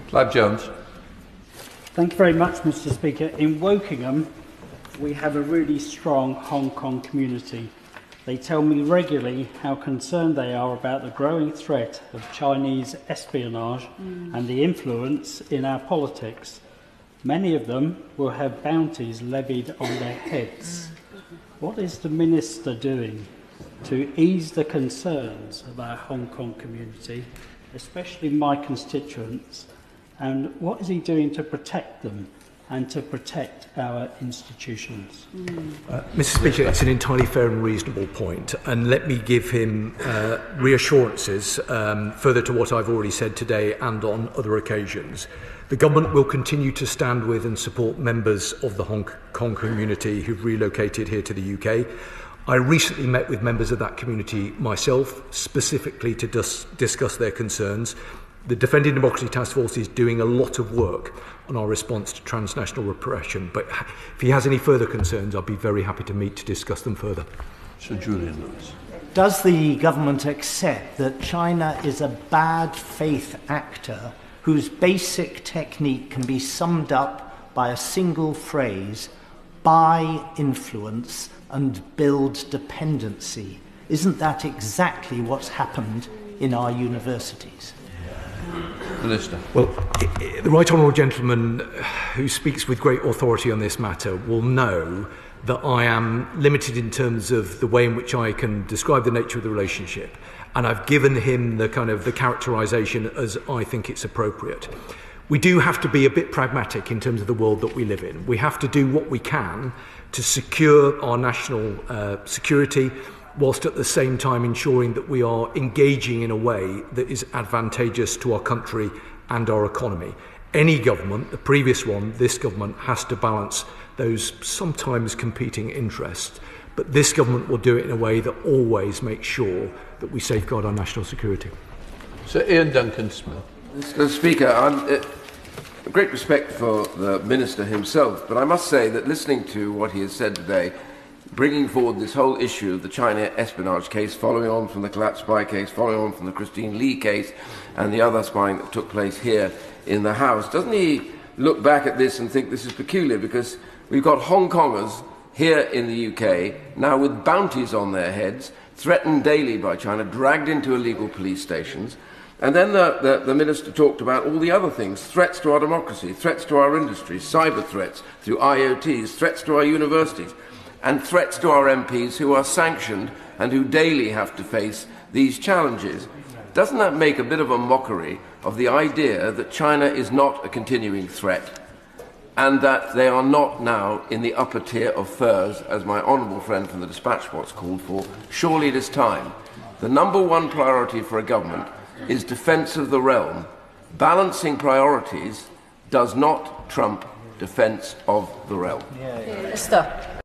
Clive Jones. Thank you very much, Mr. Speaker. In Wokingham, we have a really strong Hong Kong community. They tell me regularly how concerned they are about the growing threat of Chinese espionage and the influence in our politics. Many of them will have bounties levied on their heads. What is the Minister doing to ease the concerns of our Hong Kong community, especially my constituents, and what is he doing to protect them and to protect our institutions? Mr. Speaker, it's an entirely fair and reasonable point, and let me give him reassurances further to what I've already said today and on other occasions. The government will continue to stand with and support members of the Hong Kong community who've relocated here to the UK. I recently met with members of that community myself, specifically to discuss their concerns. The Defending Democracy Task Force is doing a lot of work on our response to transnational repression, but if he has any further concerns, I'll be very happy to meet to discuss them further. Sir Julian Lewis. Does the government accept that China is a bad faith actor whose basic technique can be summed up by a single phrase: buy influence and build dependency? Isn't that exactly what's happened in our universities? Minister. Well, the Right Honourable Gentleman who speaks with great authority on this matter will know that I am limited in terms of the way in which I can describe the nature of the relationship, and I've given him the characterisation as I think it's appropriate. We do have to be a bit pragmatic in terms of the world that we live in. We have to do what we can to secure our national security, whilst at the same time ensuring that we are engaging in a way that is advantageous to our country and our economy. Any government, the previous one, this government, has to balance those sometimes competing interests. But this government will do it in a way that always makes sure that we safeguard our national security. Sir Ian Duncan-Smith. Mr. Speaker, I'm great respect for the Minister himself, but I must say that listening to what he has said today, bringing forward this whole issue of the China espionage case, following on from the collapse spy case, following on from the Christine Lee case, and the other spying that took place here in the House, doesn't he look back at this and think this is peculiar? Because we've got Hongkongers here in the UK, now with bounties on their heads, threatened daily by China, dragged into illegal police stations. And then the Minister talked about all the other things: threats to our democracy, threats to our industries, cyber threats through IoTs, threats to our universities, and threats to our MPs who are sanctioned and who daily have to face these challenges. Doesn't that make a bit of a mockery of the idea that China is not a continuing threat and that they are not now in the upper tier of furs, as my honourable friend from the Dispatch Box called for? Surely it is time. The number one priority for a government is defence of the realm. Balancing priorities does not trump defence of the realm. Minister.